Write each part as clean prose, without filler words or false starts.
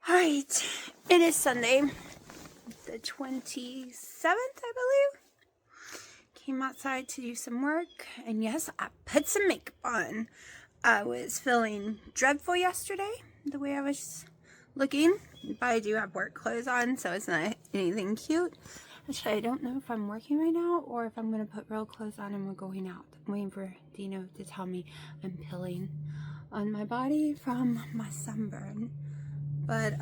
Alright, it is Sunday, the 27th, I believe. Came outside to do some work, and yes, I put some makeup on. I was feeling dreadful yesterday, the way I was looking, but I do have work clothes on, so it's not anything cute. Actually, I don't know if I'm working right now, or if I'm going to put real clothes on and we're going out. I'm waiting for Dino to tell me I'm peeling on my body from my sunburn. But,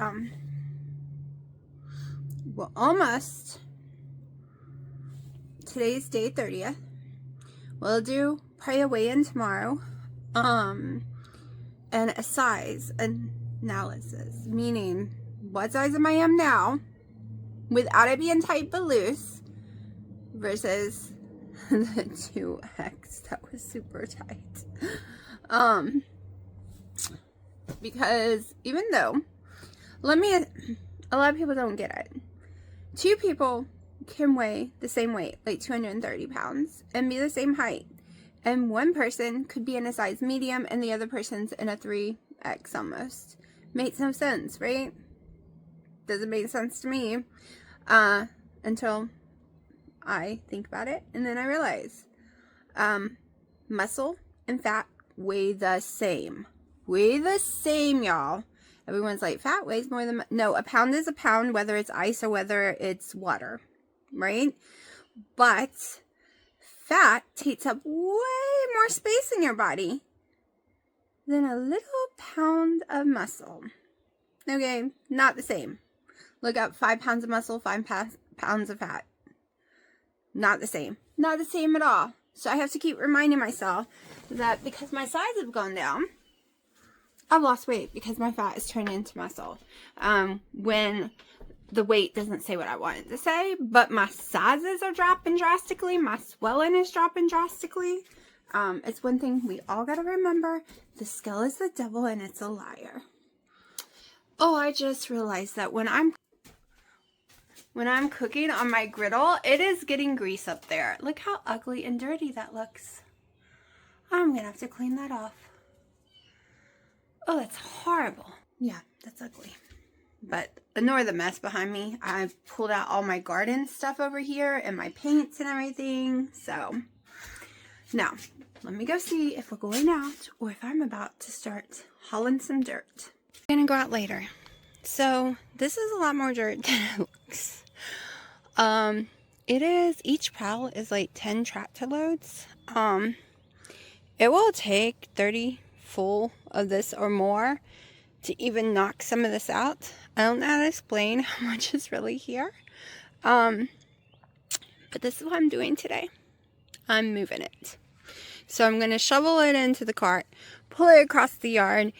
well, almost. Today's day 30th. We'll do probably a weigh-in tomorrow. And a size analysis, meaning what size am I now without it being tight but loose versus the 2X that was super tight. Because even though, a lot of people don't get it. Two people can weigh the same weight, like 230 pounds, and be the same height. And one person could be in a size medium and the other person's in a 3X almost. Makes no sense, right? Doesn't make sense to me. Until I think about it. And then I realize, muscle and fat weigh the same. Weigh the same, y'all. Everyone's like, fat weighs more than... No, a pound is a pound, whether it's ice or whether it's water, right? But fat takes up way more space in your body than a little pound of muscle. Okay, not the same. Look up 5 pounds of muscle, 5 pounds of fat. Not the same. Not the same at all. So I have to keep reminding myself that because my size has gone down, I've lost weight because my fat is turning into muscle. When the weight doesn't say what I want it to say, but my sizes are dropping drastically. My swelling is dropping drastically. It's one thing we all got to remember. The scale is the devil and it's a liar. Oh, I just realized that when I'm cooking on my griddle, it is getting grease up there. Look how ugly and dirty that looks. I'm going to have to clean that off. Oh, that's horrible. Yeah, that's ugly. But ignore the mess behind me. I've pulled out all my garden stuff over here and my paints and everything. So, now, let me go see if we're going out or if I'm about to start hauling some dirt. I'm going to go out later. So, this is a lot more dirt than it looks. Each pile is like 10 tractor loads. It will take 30 full of this or more to even knock some of this out. I don't know how to explain how much is really here. But this is what I'm doing today. I'm moving it. So I'm going to shovel it into the cart, pull it across the yard,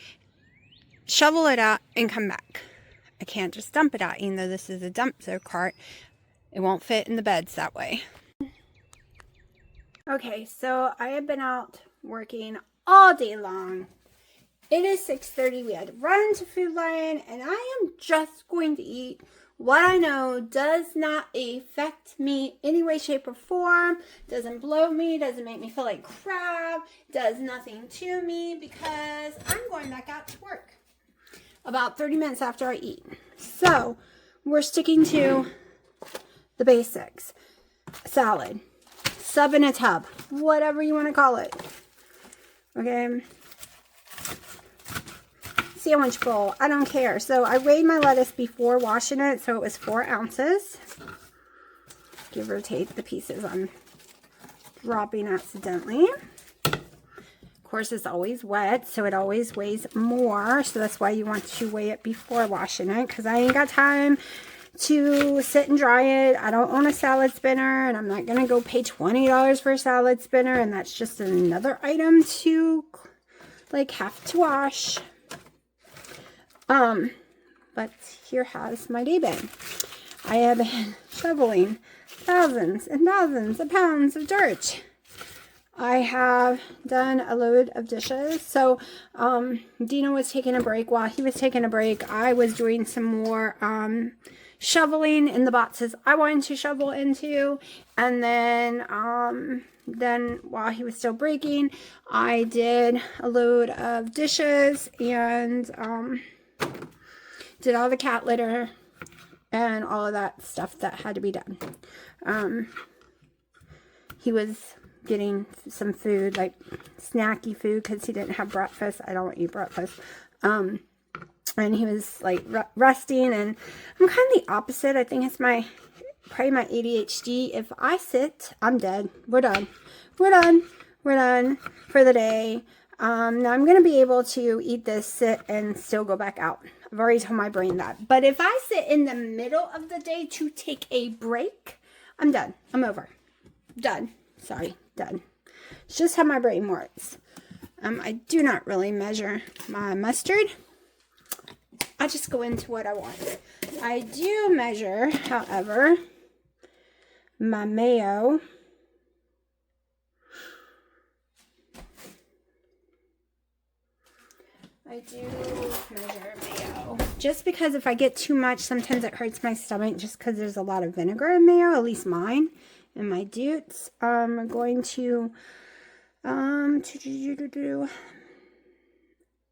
shovel it out, and come back. I can't just dump it out, even though this is a dumpster cart. It won't fit in the beds that way. Okay, so I have been out working all day long. It is 6:30. We had to run to Food Lion, and I am just going to eat what I know does not affect me any way, shape, or form. Doesn't bloat me, doesn't make me feel like crap, does nothing to me, because I'm going back out to work about 30 minutes after I eat. So we're sticking to the basics. Salad, sub in a tub, whatever you want to call it. Okay. Sandwich bowl, I don't care. So I weighed my lettuce before washing it, so it was 4 ounces. Give or take the pieces I'm dropping accidentally. Of course, it's always wet, so it always weighs more. So that's why you want to weigh it before washing it, because I ain't got time to sit and dry it. I don't own a salad spinner, and I'm not going to go pay $20 for a salad spinner, and that's just another item to, like, have to wash. But here has my day been. I have been shoveling thousands and thousands of pounds of dirt. I have done a load of dishes. So, Dino was taking a break. While he was taking a break, I was doing some more, shoveling in the boxes I wanted to shovel into. And then while he was still breaking, I did a load of dishes and, did all the cat litter and all of that stuff that had to be done. He was getting some food, like snacky food, because he didn't have breakfast. I don't eat breakfast. And he was like resting, and I'm kind of the opposite. I think it's probably my ADHD. If I sit, I'm dead. We're done. We're done. We're done for the day. Now I'm going to be able to eat this, sit, and still go back out. I've already told my brain that. But if I sit in the middle of the day to take a break, I'm done. I'm over. Done. Sorry. Done. It's just how my brain works. I do not really measure my mustard. I just go into what I want. I do measure, however, my mayo. I do measure mayo. Just because if I get too much, sometimes it hurts my stomach just because there's a lot of vinegar in mayo, at least mine. And my Dutes, I'm going to, I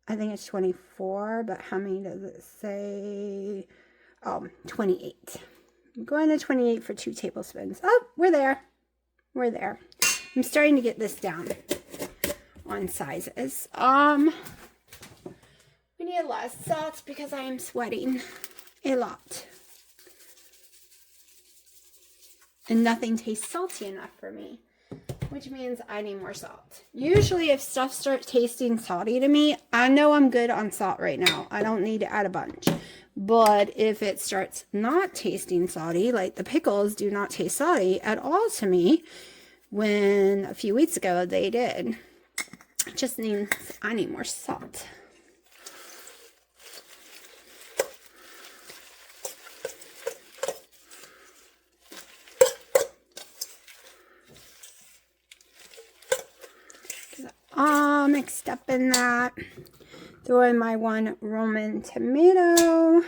think it's 24, but how many does it say? 28. I'm going to 28 for 2 tablespoons. Oh, we're there. We're there. I'm starting to get this down on sizes. We need a lot of salt because I am sweating a lot. And nothing tastes salty enough for me, which means I need more salt. Usually if stuff starts tasting salty to me, I know I'm good on salt right now. I don't need to add a bunch. But if it starts not tasting salty, like the pickles do not taste salty at all to me, when a few weeks ago they did, it just means I need more salt. All mixed up in that. Throw in my 1 Roman tomato.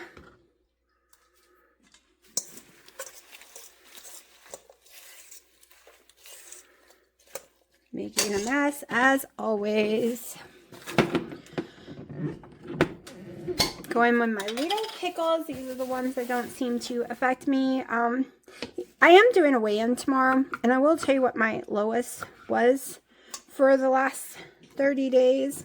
Making a mess as always. Going with my little pickles. These are the ones that don't seem to affect me. I am doing a weigh-in tomorrow, and I will tell you what my lowest was for the last 30 days.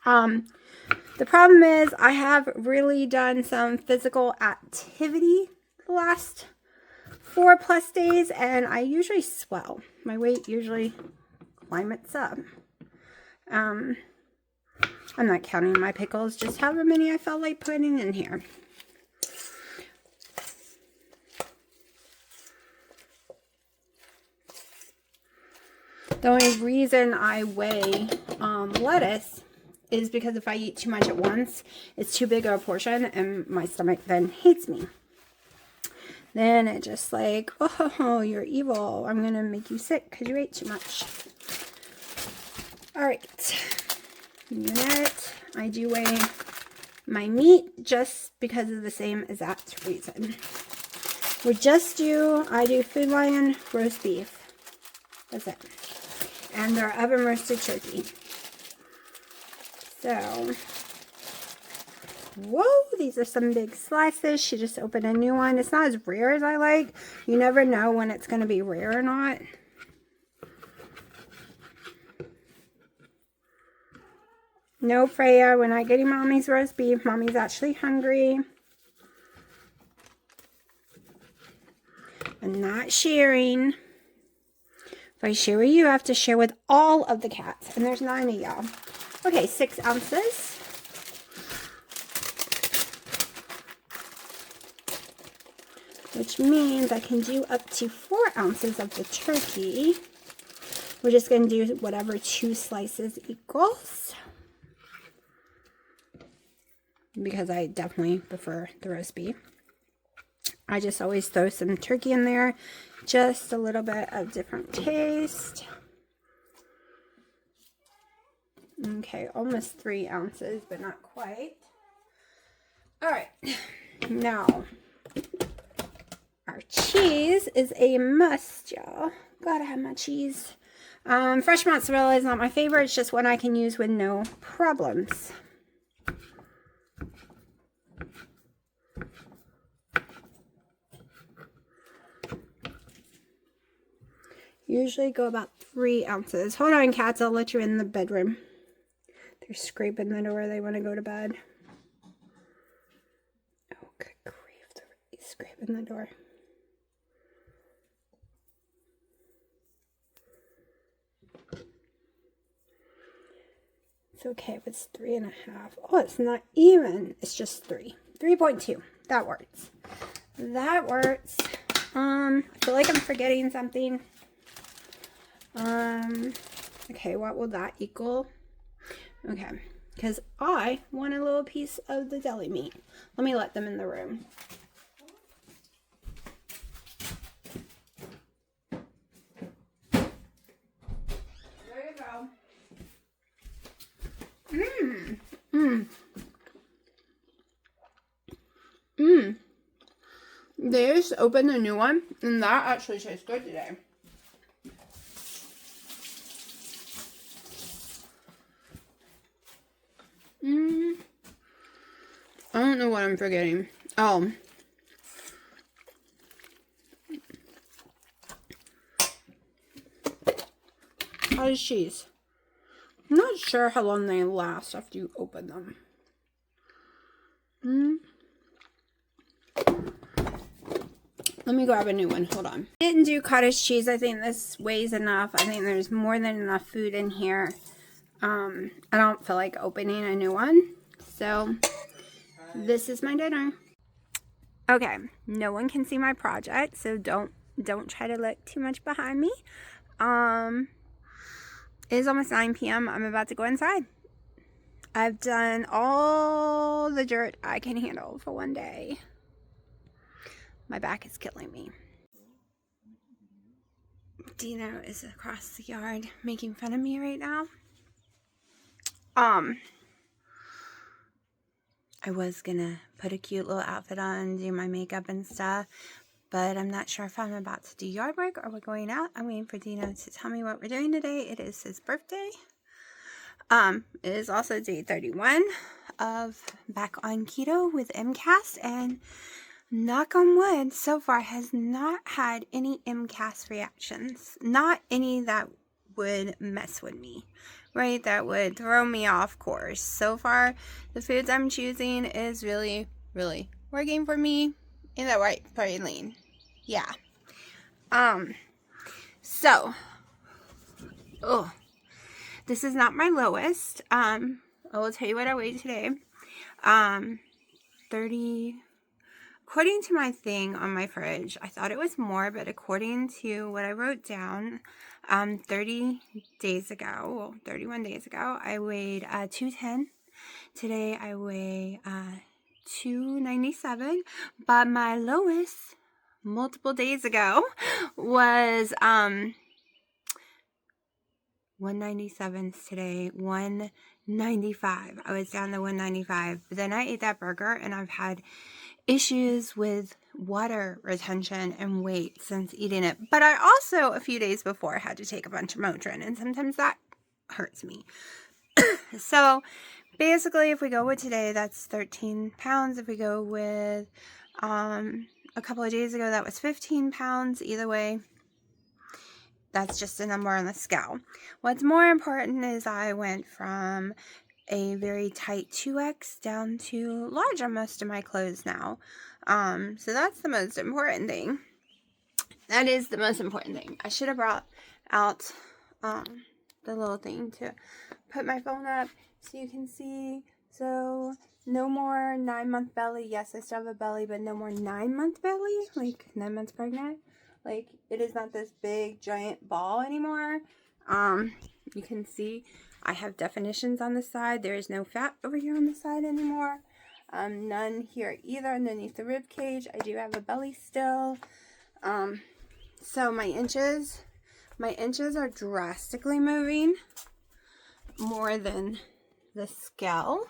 The problem is I have really done some physical activity the last 4+ days, and I usually swell. My weight usually climbs up. I'm not counting my pickles, just however many I felt like putting in here. The only reason I weigh lettuce is because if I eat too much at once, it's too big of a portion and my stomach then hates me. Then it just like, oh, you're evil. I'm going to make you sick because you ate too much. All right. Unit. I do weigh my meat just because of the same exact reason. I do Food Lion roast beef. That's it. And their oven roasted turkey. So, whoa, these are some big slices. She just opened a new one. It's not as rare as I like. You never know when it's going to be rare or not. No, Freya, we're not getting Mommy's roast beef. Mommy's actually hungry. I'm not sharing. If I share with you, I have to share with all of the cats. And there's 9 of y'all. Okay, 6 ounces. Which means I can do up to 4 ounces of the turkey. We're just going to do whatever 2 slices equals. Because I definitely prefer the roast beef. I just always throw some turkey in there. Just a little bit of different taste. Okay, almost 3 ounces, but not quite. All right, now our cheese is a must, y'all. Gotta have my cheese. Fresh mozzarella is not my favorite. It's just one I can use with no problems. Usually go about 3 ounces. Hold on, cats. I'll let you in the bedroom. They're scraping the door. They want to go to bed. Oh, good grief. They're scraping the door. It's okay if it's 3.5. Oh, it's not even. It's just 3. 3.2. That works. That works. I feel like I'm forgetting something. Okay, what will that equal? Okay, because I want a little piece of the deli meat. Let me let them in the room. There you go. They just opened a new one, and that actually tastes good today. I don't know what I'm forgetting. Oh. Cottage cheese. I'm not sure how long they last after you open them. Let me grab a new one. Hold on. I didn't do cottage cheese. I think this weighs enough. I think there's more than enough food in here. I don't feel like opening a new one. So, this is my dinner. Okay. No one can see my project, so don't try to look too much behind me. It is almost 9 p.m. I'm about to go inside. I've done all the dirt I can handle for one day. My back is killing me. Dino is across the yard making fun of me right now. I was gonna put a cute little outfit on, do my makeup and stuff, but I'm not sure if I'm about to do yard work or we're going out. I'm waiting for Dino to tell me what we're doing today. It is his birthday. It is also day 31 of back on keto with MCAS, and knock on wood, so far has not had any MCAS reactions. Not any that would mess with me, right? That would throw me off course. So far, the foods I'm choosing is really, really working for me in the right lane. Yeah. This is not my lowest. I will tell you what I weighed today. 30, according to my thing on my fridge, I thought it was more, but according to what I wrote down, 31 days ago, I weighed 210. Today I weigh 297, but my lowest multiple days ago was 197 today, 195. I was down to 195, but then I ate that burger and I've had issues with water retention and weight since eating it. But I also, a few days before, had to take a bunch of Motrin, and sometimes that hurts me. So basically, if we go with today, that's 13 pounds. If we go with a couple of days ago, that was 15 pounds. Either way, that's just a number on the scale. What's more important is I went from a very tight 2X down to large on most of my clothes now. So that's the most important thing. That is the most important thing. I should have brought out the little thing to put my phone up so you can see. So no more 9-month belly. Yes, I still have a belly, but no more 9-month belly, like 9 months pregnant. Like, it is not this big giant ball anymore. You can see I have definitions on the side. There is no fat over here on the side anymore. None here either underneath the rib cage. I do have a belly still. So my inches are drastically moving more than the scale.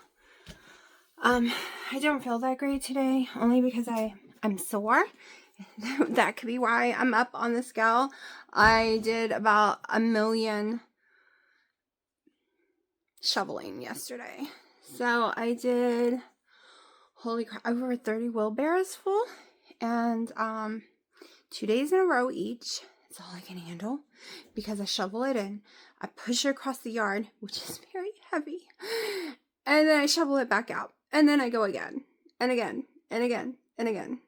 I don't feel that great today, only because I'm sore. That could be why I'm up on the scale. I did about 1 million shoveling yesterday. So I did, holy crap, over 30 wheelbarrows full, and 2 days in a row each. It's all I can handle because I shovel it in. I push it across the yard, which is very heavy. And then I shovel it back out. And then I go again and again and again and again.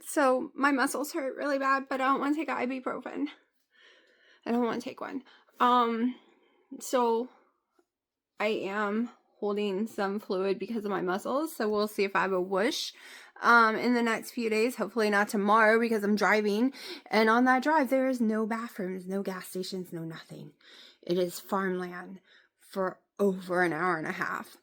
So my muscles hurt really bad, but I don't want to take an ibuprofen. I don't want to take one. So I am holding some fluid because of my muscles. So we'll see if I have a whoosh in the next few days. Hopefully not tomorrow because I'm driving. And on that drive, there is no bathrooms, no gas stations, no nothing. It is farmland for over an hour and a half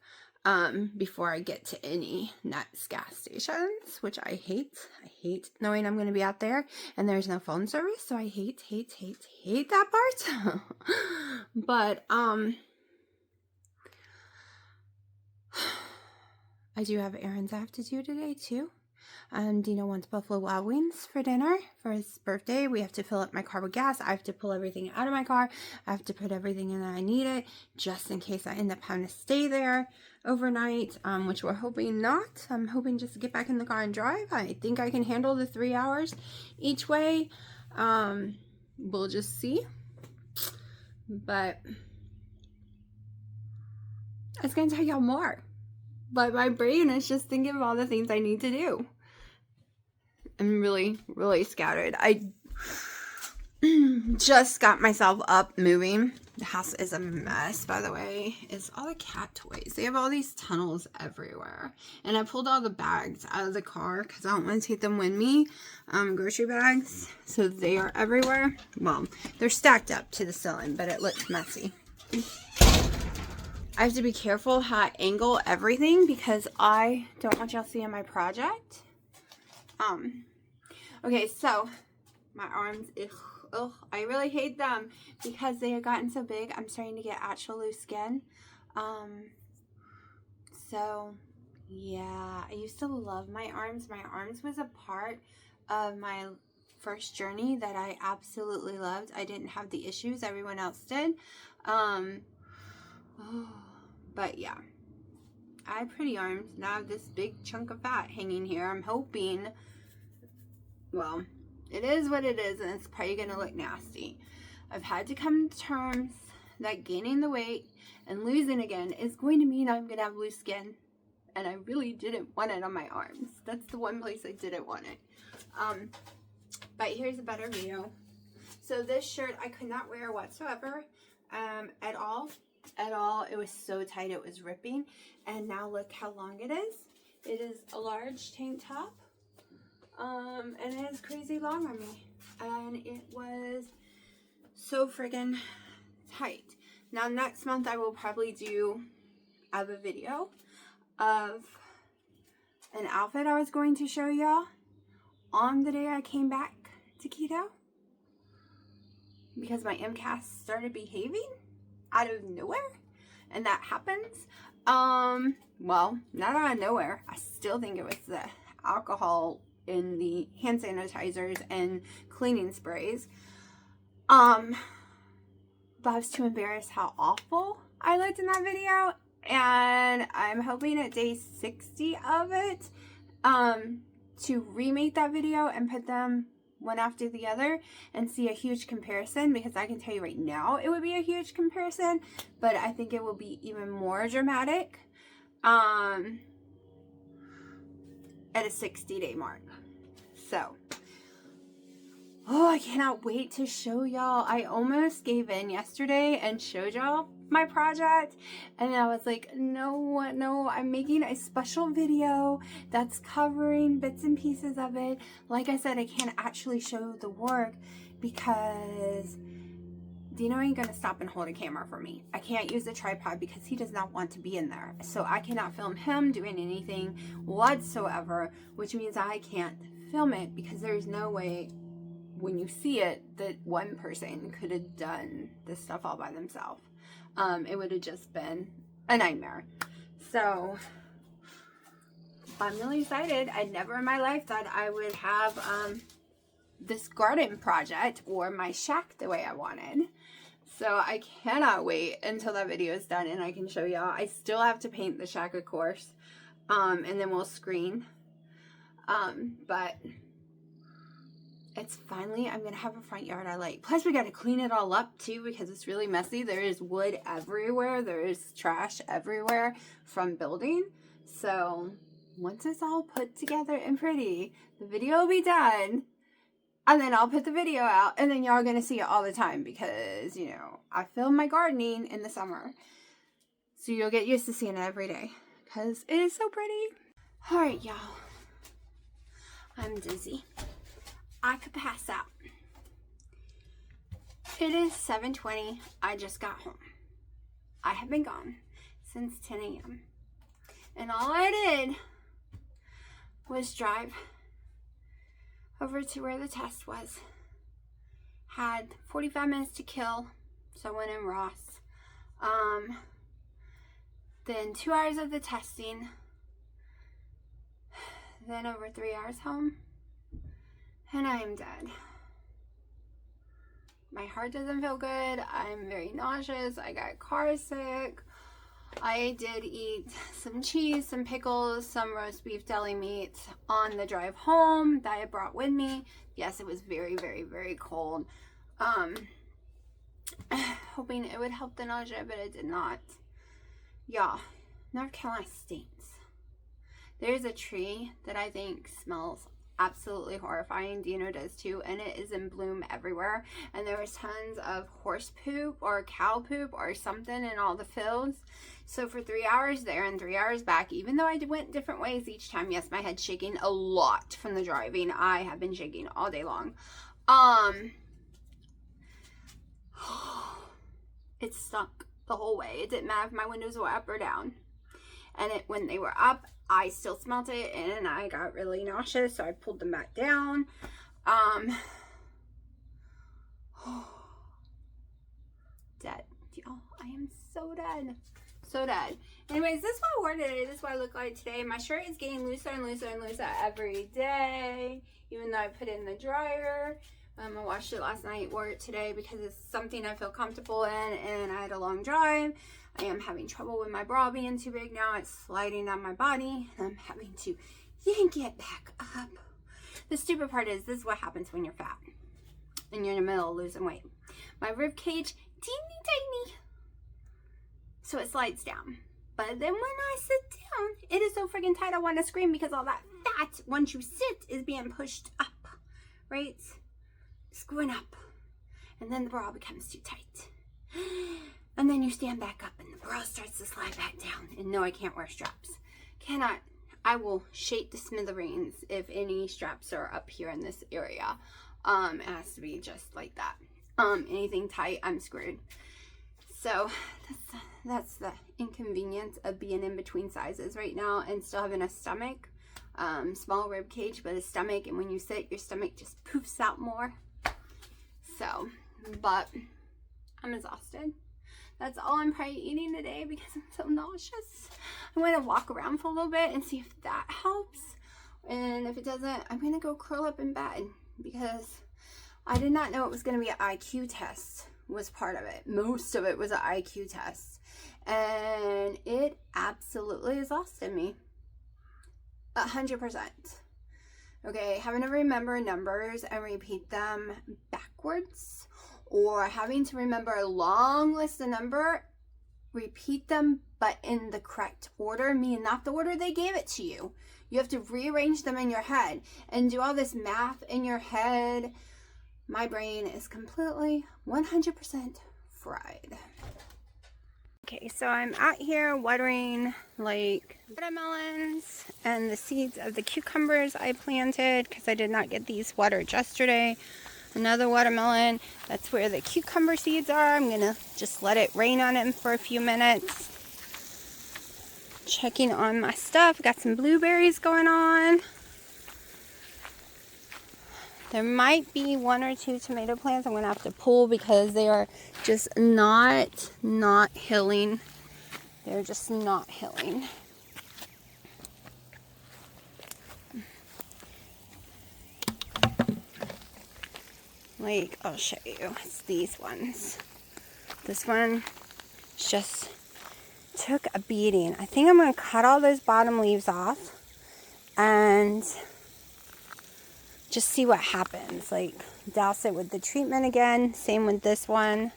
before I get to any next gas stations, which I hate. I hate knowing I'm going to be out there and there's no phone service. So I hate that part. But, I do have errands I have to do today too. Dino wants Buffalo Wild Wings for dinner for his birthday. We have to fill up my car with gas. I have to pull everything out of my car. I have to put everything in that I need it just in case I end up having to stay there overnight, which we're hoping not. I'm hoping just to get back in the car and drive. I think I can handle the 3 hours each way. We'll just see. But I was going to tell y'all more. But my brain is just thinking of all the things I need to do. I'm really, really scattered. I just got myself up moving. The house is a mess, by the way. It's all the cat toys. They have all these tunnels everywhere. And I pulled all the bags out of the car because I don't want to take them with me. Grocery bags. So they are everywhere. Well, they're stacked up to the ceiling, but it looks messy. I have to be careful how I angle everything because I don't want y'all seeing my project. Okay, so my arms, ugh, I really hate them because they have gotten so big. I'm starting to get actual loose skin. So yeah, I used to love my arms. My arms was a part of my first journey that I absolutely loved. I didn't have the issues everyone else did. But yeah, I have pretty arms. Now I have this big chunk of fat hanging here. I'm hoping, well, it is what it is, and it's probably going to look nasty. I've had to come to terms that gaining the weight and losing again is going to mean I'm going to have loose skin. And I really didn't want it on my arms. That's the one place I didn't want it. But here's a better view. So this shirt I could not wear whatsoever at all. It was so tight it was ripping, and now look how long it is. It is a large tank top, and it is crazy long on me, and it was so friggin' tight. Now next month I will probably have a video of an outfit I was going to show y'all on the day I came back to keto because my MCAS started behaving out of nowhere, and that happens. Well, not out of nowhere. I still think it was the alcohol in the hand sanitizers and cleaning sprays. But I was too embarrassed how awful I looked in that video, and I'm hoping at day 60 of it to remake that video and put them one after the other and see a huge comparison, because I can tell you right now it would be a huge comparison, but I think it will be even more dramatic at a 60-day mark. So I cannot wait to show y'all. I almost gave in yesterday and showed y'all my project, and I was like, no, I'm making a special video that's covering bits and pieces of it. Like I said, I can't actually show the work because Dino ain't gonna stop and hold a camera for me. I can't use a tripod because he does not want to be in there, so I cannot film him doing anything whatsoever, which means I can't film it because there's no way when you see it that one person could have done this stuff all by themselves. It would have just been a nightmare. So I'm really excited. I never in my life thought I would have this garden project or my shack the way I wanted. So I cannot wait until that video is done and I can show y'all. I still have to paint the shack, of course, and then we'll screen. But it's finally, I'm going to have a front yard I like. Plus, we got to clean it all up, too, because it's really messy. There is wood everywhere. There is trash everywhere from building. So, once it's all put together and pretty, the video will be done. And then I'll put the video out, and then y'all are going to see it all the time because, you know, I film my gardening in the summer. So, you'll get used to seeing it every day because it is so pretty. All right, y'all. I'm dizzy. I could pass out. It is 7:20. I just got home. I have been gone since 10 a.m. And all I did was drive over to where the test was. Had 45 minutes to kill, so I went in Ross. Then 2 hours of the testing. Then over 3 hours home. And I am dead. My heart doesn't feel good. I'm very nauseous. I got car sick. I did eat some cheese, some pickles, some roast beef deli meat on the drive home that I brought with me. Yes, it was very, very, very cold. Hoping it would help the nausea, but it did not. Y'all, North Carolina stinks. There's a tree that I think smells absolutely horrifying. Dino does too, and it is in bloom everywhere. And there was tons of horse poop or cow poop or something in all the fields. So for 3 hours there and 3 hours back, even though I went different ways each time, yes, my head's shaking a lot from the driving. I have been shaking all day long. It stunk the whole way. It didn't matter if my windows were up or down. And when they were up, I still smelled it, and I got really nauseous, so I pulled them back down. Dead, y'all. I am so dead. So dead. Anyways, this is what I wore today. This is what I look like today. My shirt is getting looser and looser and looser every day, even though I put it in the dryer. I washed it last night, wore it today because it's something I feel comfortable in, and I had a long drive. I am having trouble with my bra being too big now. It's sliding down my body, and I'm having to yank it back up. The stupid part is, this is what happens when you're fat and you're in the middle of losing weight. My rib cage, teeny tiny, so it slides down. But then when I sit down, it is so freaking tight I want to scream because all that fat, once you sit, is being pushed up, right? It's going up, and then the bra becomes too tight. And then you stand back up and the bra starts to slide back down. And no, I can't wear straps. Cannot. I will shake the smithereens if any straps are up here in this area. It has to be just like that. Anything tight, I'm screwed. So that's the inconvenience of being in between sizes right now and still having a stomach. Small rib cage, but a stomach. And when you sit, your stomach just poofs out more. So, but I'm exhausted. That's all I'm probably eating today because I'm so nauseous. I'm going to walk around for a little bit and see if that helps. And if it doesn't, I'm going to go curl up in bed because I did not know it was going to be an IQ test was part of it. Most of it was an IQ test. And it absolutely exhausted me. 100%. Okay, having to remember numbers and repeat them backwards, or having to remember a long list of numbers, repeat them, but in the correct order, meaning not the order they gave it to you. You have to rearrange them in your head and do all this math in your head. My brain is completely 100% fried. Okay, so I'm out here watering like watermelons and the seeds of the cucumbers I planted because I did not get these watered yesterday. Another watermelon, that's where the cucumber seeds are. I'm gonna just let it rain on them for a few minutes. Checking on my stuff, got some blueberries going on. There might be 1 or 2 tomato plants I'm gonna have to pull because they are just not healing. They're just not healing. Like, I'll show you. It's these ones. This one just took a beating. I think I'm going to cut all those bottom leaves off and just see what happens. Like, douse it with the treatment again. Same with this one,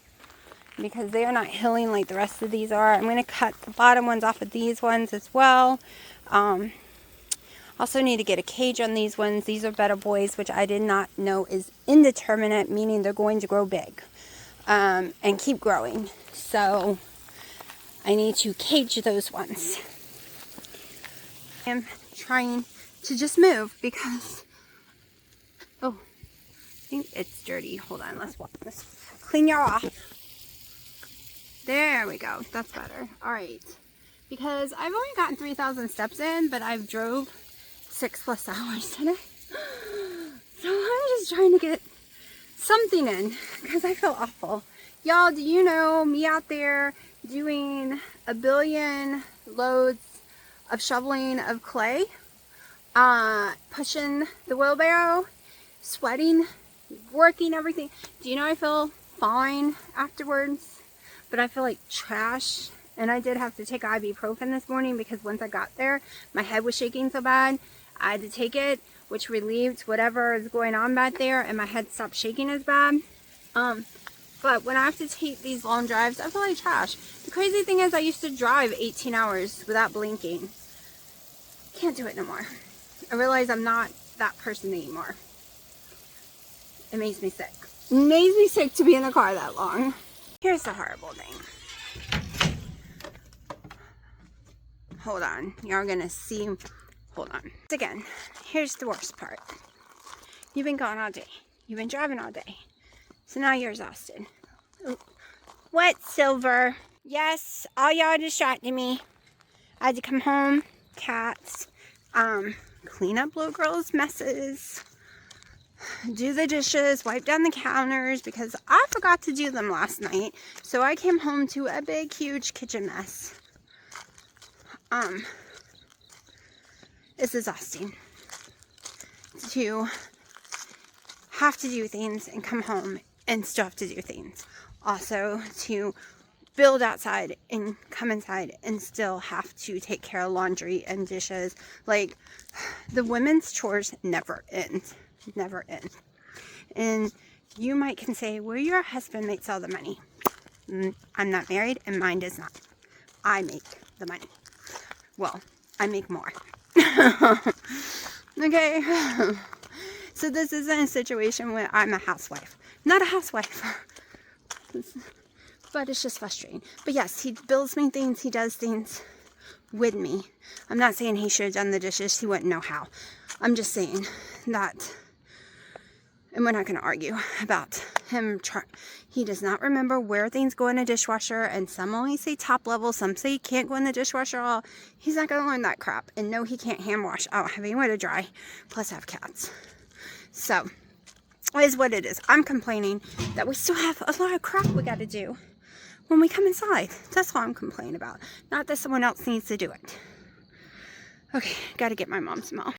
because they are not healing like the rest of these are. I'm going to cut the bottom ones off of these ones as well. Also need to get a cage on these ones. These are better boys, which I did not know is indeterminate, meaning they're going to grow big and keep growing. So I need to cage those ones. I'm trying to just move because, oh, I think it's dirty. Hold on, let's clean you off. There we go. That's better. All right. Because I've only gotten 3,000 steps in, but I've drove 6+ hours today. So I'm just trying to get something in because I feel awful. Y'all, do you know me out there doing 1 billion loads of shoveling of clay, pushing the wheelbarrow, sweating, working everything? Do you know I feel fine afterwards, but I feel like trash? And I did have to take ibuprofen this morning because once I got there, my head was shaking so bad. I had to take it, which relieved whatever is going on back there, and my head stopped shaking as bad. But when I have to take these long drives, I feel like trash. The crazy thing is I used to drive 18 hours without blinking. Can't do it no more. I realize I'm not that person anymore. It makes me sick. It makes me sick to be in the car that long. Here's the horrible thing. Hold on. Y'all gonna see. Hold on. Again, here's the worst part. You've been gone all day. You've been driving all day. So now you're exhausted. What, Silver? Yes, all y'all distracted me. I had to come home, cats, clean up little girl's messes, do the dishes, wipe down the counters, because I forgot to do them last night. So I came home to a big, huge kitchen mess. It's exhausting to have to do things and come home and still have to do things. Also to build outside and come inside and still have to take care of laundry and dishes. Like, the women's chores never end. Never end. And you might can say, well, your husband makes all the money. I'm not married and mine does not. I make the money. Well, I make more. Okay. So this isn't a situation where I'm a housewife. Not a housewife. But it's just frustrating. But yes, he builds me things. He does things with me. I'm not saying he should have done the dishes. He wouldn't know how. I'm just saying that, and we're not going to argue about him. He does not remember where things go in a dishwasher, and some only say top level, some say he can't go in the dishwasher at all. He's not going to learn that crap. And no, he can't hand wash. I don't have anywhere to dry. Plus I have cats. So, it is what it is. I'm complaining that we still have a lot of crap we got to do when we come inside. That's all I'm complaining about. Not that someone else needs to do it. Okay, got to get my mom some milk.